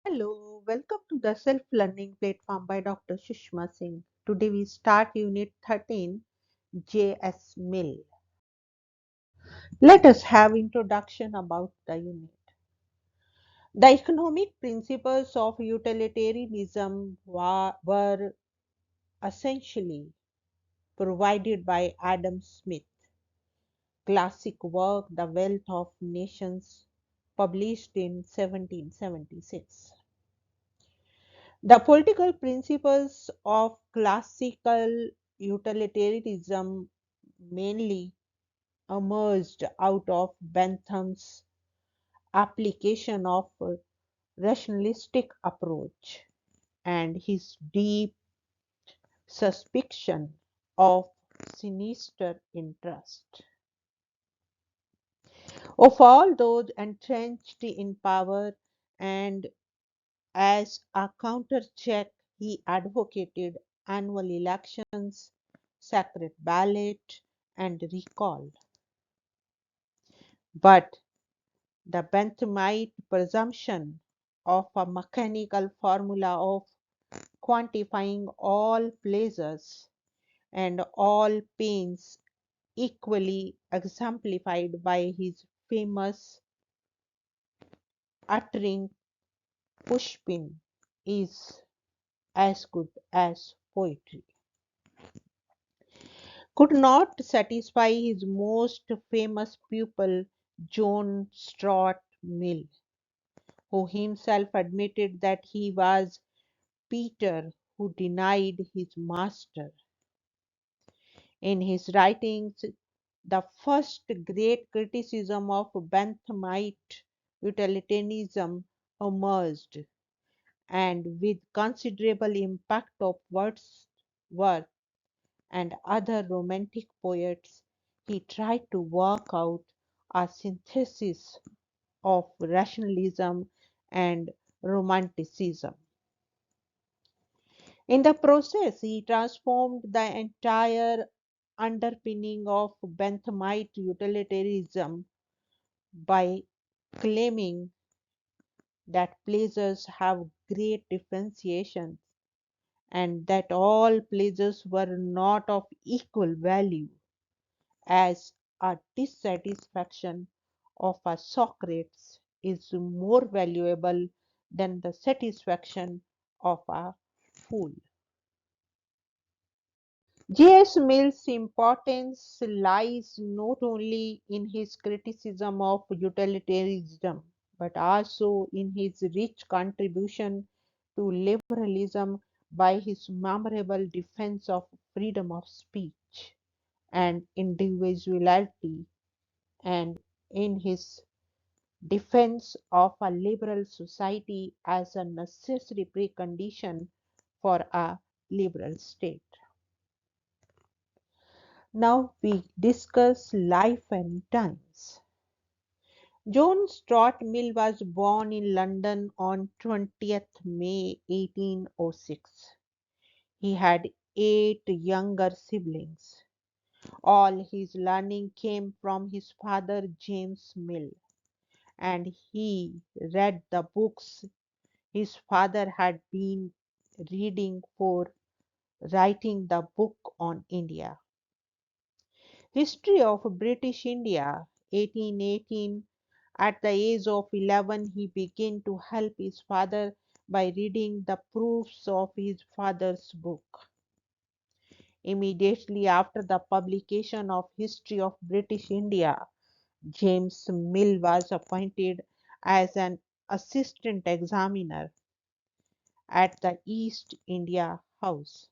Hello, welcome to the Self Learning Platform by Dr. Sushma Singh. Today we start Unit 13, J.S. Mill. Let us have introduction about the unit. The economic principles of utilitarianism were essentially provided by Adam Smith. Classic work, The Wealth of Nations, published in 1776. The political principles of classical utilitarianism mainly emerged out of Bentham's application of a rationalistic approach and his deep suspicion of sinister interest. Of all those entrenched in power, and as a counter-check, he advocated annual elections, secret ballot, and recall. But the Benthamite presumption of a mechanical formula of quantifying all pleasures and all pains, equally exemplified by his famous uttering Pushpin, is as good as poetry, could not satisfy his most famous pupil, John Stuart Mill, who himself admitted that he was Peter who denied his master. In his writings, the first great criticism of Benthamite utilitarianism emerged, and with considerable impact of Wordsworth and other Romantic poets, he tried to work out a synthesis of rationalism and Romanticism. In the process, he transformed the entire underpinning of Benthamite utilitarianism by claiming that pleasures have great differentiation and that all pleasures were not of equal value, as a dissatisfaction of a Socrates is more valuable than the satisfaction of a fool. J.S. Mill's importance lies not only in his criticism of utilitarianism but also in his rich contribution to liberalism by his memorable defense of freedom of speech and individuality, and in his defense of a liberal society as a necessary precondition for a liberal state. Now we discuss life and times. John Stuart Mill was born in London on 20th May 1806. He had 8 younger siblings. All his learning came from his father James Mill, and he read the books his father had been reading for writing the book on India. History of British India, 1818. At the age of 11, he began to help his father by reading the proofs of his father's book. Immediately after the publication of History of British India, James Mill was appointed as an assistant examiner at the East India House.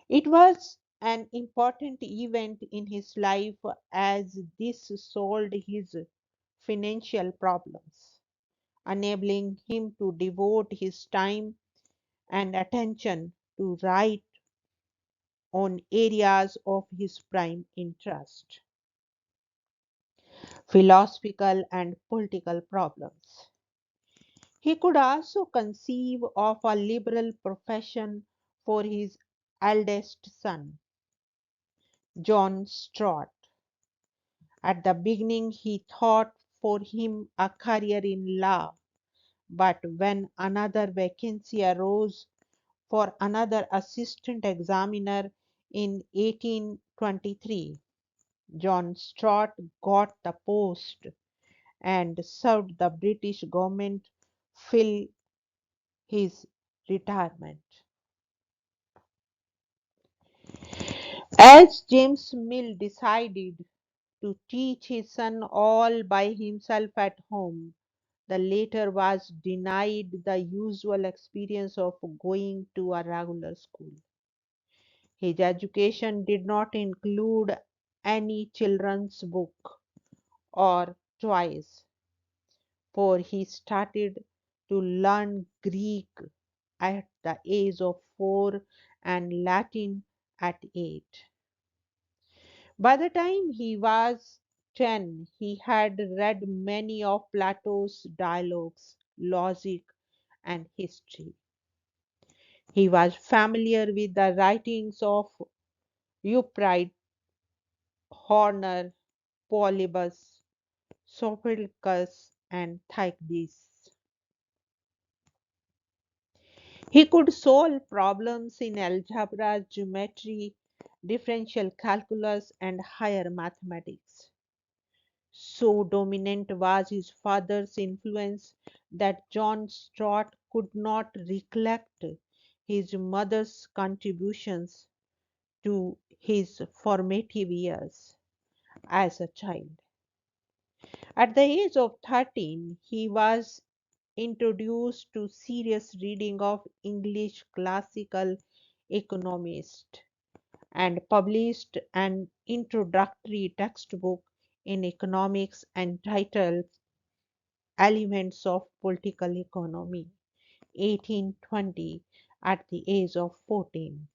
It was an important event in his life as this solved his financial problems, enabling him to devote his time and attention to write on areas of his prime interest, philosophical and political problems. He could also conceive of a liberal profession for his eldest son, John Stuart. At the beginning, he thought for him a career in law, But when another vacancy arose for another assistant examiner in 1823, John Stott got the post and served the British government till his retirement. As James Mill decided to teach his son all by himself at home, the latter was denied the usual experience of going to a regular school. His education did not include any children's book or toys, for he started to learn Greek at the age of 4 and Latin at 8. By the time he was 10, he had read many of Plato's dialogues, logic, and history. He was familiar with the writings of Euclid, Horner, Polybus, Sophocles, and Thucydides. He could solve problems in algebra, geometry, differential calculus, and higher mathematics. So dominant was his father's influence that John Stott could not recollect his mother's contributions to his formative years as a child. At the age of 13, he was introduced to serious reading of English classical economists and published an introductory textbook in economics entitled Elements of Political Economy, 1820, at the age of 14.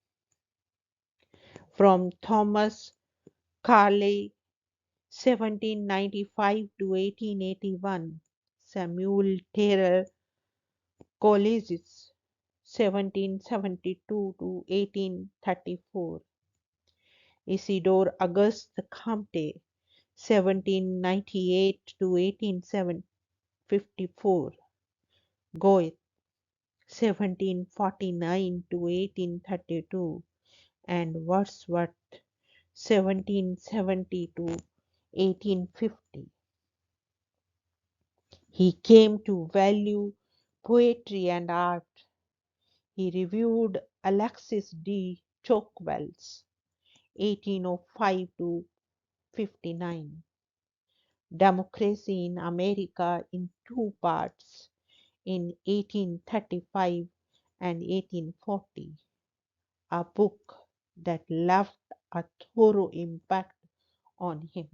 From Thomas Carlyle, 1795 to 1881, Samuel Taylor Coleridge, 1772 to 1834, Isidore Auguste Comte, 1798 to 1854, Goethe, 1749 to 1832, and Wordsworth, 1770 to 1850. He came to value poetry and art. He reviewed Alexis de Tocqueville's 1805 to 59 Democracy in America in two parts in 1835 and 1840, a book that left a thorough impact on him.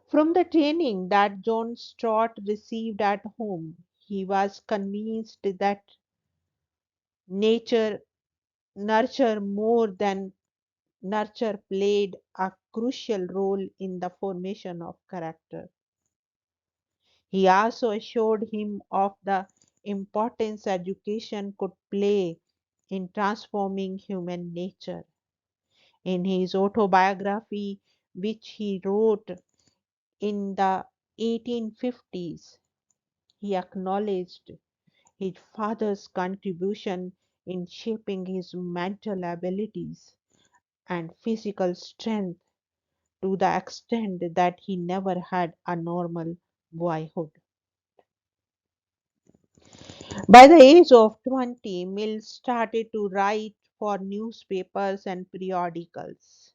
From the training that John Stott received at home, he was convinced that nature nurture more than nurture played a crucial role in the formation of character. He also assured him of the importance education could play in transforming human nature. In his autobiography, which he wrote in the 1850s, he acknowledged his father's contribution in shaping his mental abilities and physical strength to the extent that he never had a normal boyhood. By the age of 20, Mills started to write for newspapers and periodicals.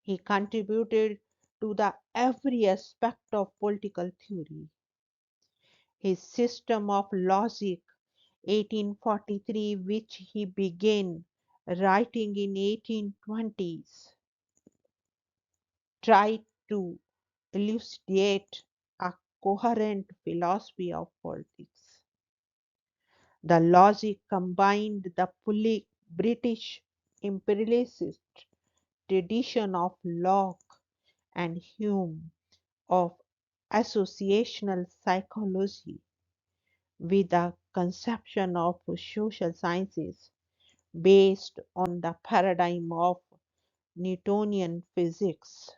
He contributed to the every aspect of political theory. His system of logic, 1843, which he began writing in 1820s, tried to elucidate a coherent philosophy of politics. The logic combined the British imperialist tradition of Locke and Hume of associational psychology with a conception of social sciences based on the paradigm of Newtonian physics.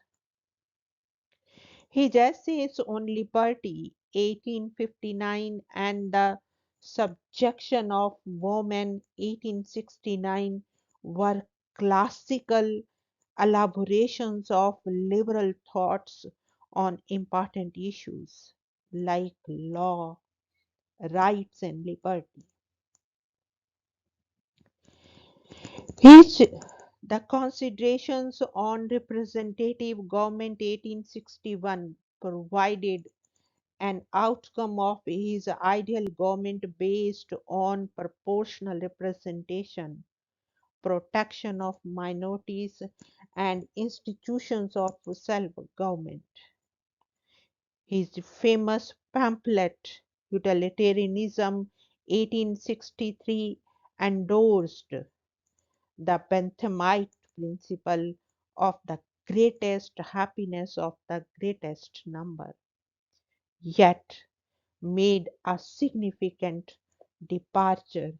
His essays on liberty 1859 and the subjection of women 1869 were classical elaborations of liberal thoughts on important issues like law, rights, and liberty. His The Considerations on Representative Government 1861 provided an outcome of his ideal government based on proportional representation, protection of minorities, and institutions of self government. His famous pamphlet, Utilitarianism 1863, endorsed the Benthamite principle of the greatest happiness of the greatest number, yet made a significant departure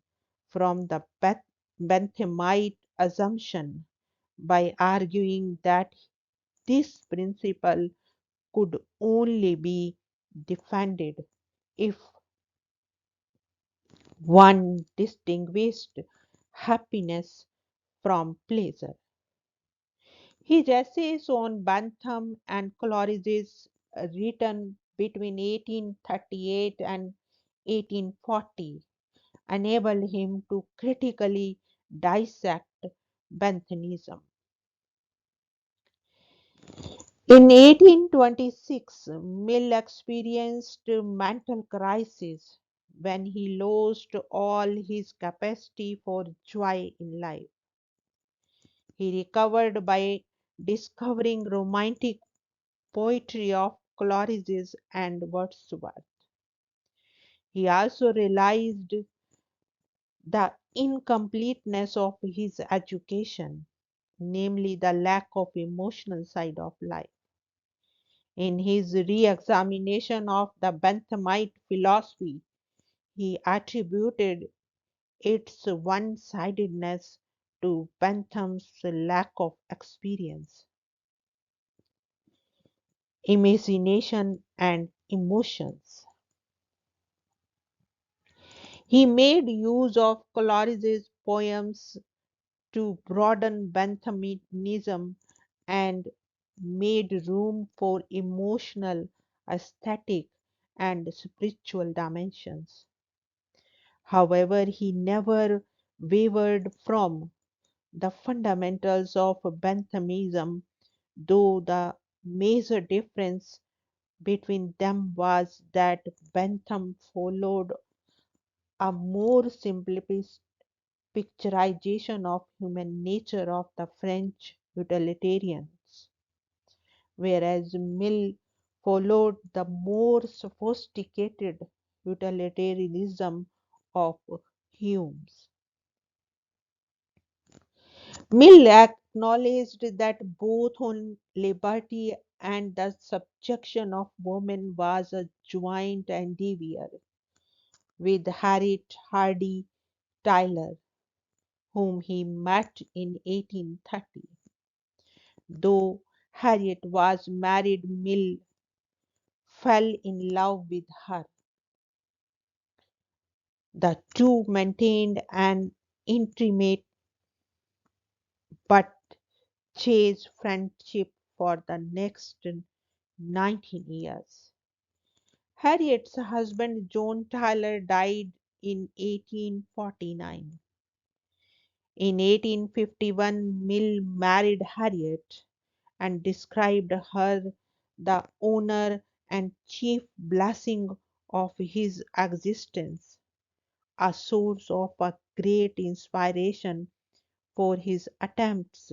from the Benthamite assumption by arguing that this principle could only be defended if one distinguished happiness from pleasure. His essays on Bentham and Coleridge's written between 1838 and 1840 enabled him to critically dissect Benthamism. In 1826, Mill experienced a mental crisis when he lost all his capacity for joy in life. He recovered by discovering romantic poetry of Coleridge and Wordsworth. He also realized the incompleteness of his education, namely the lack of emotional side of life. In his re-examination of the Benthamite philosophy, he attributed its one-sidedness to Bentham's lack of experience, imagination, and emotions. He made use of Coleridge's poems to broaden Benthamism and made room for emotional, aesthetic, and spiritual dimensions. However, he never wavered from the fundamentals of Benthamism, though the major difference between them was that Bentham followed a more simplified picturization of human nature of the French utilitarians, whereas Mill followed the more sophisticated utilitarianism of Hume's. Mill acknowledged that both on liberty and the subjection of women was a joint endeavor with Harriet Hardy Taylor, whom he met in 1830. Though Harriet was married, Mill fell in love with her. The two maintained an intimate but chaste friendship for the next 19 years. Harriet's husband John Tyler died in 1849. In 1851, Mill married Harriet and described her the honor and chief blessing of his existence, a source of a great inspiration for his attempts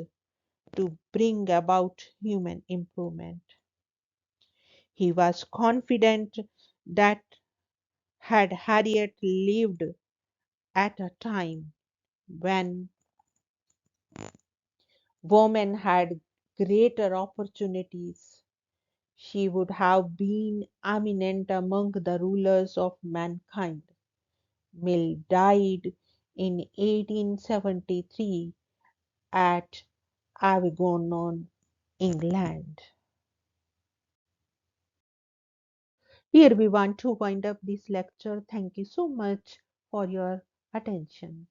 to bring about human improvement. He was confident that had Harriet lived at a time when women had greater opportunities, she would have been eminent among the rulers of mankind. Mill died in 1873 at Avignon, England. Here we want to wind up this lecture. Thank you so much for your attention.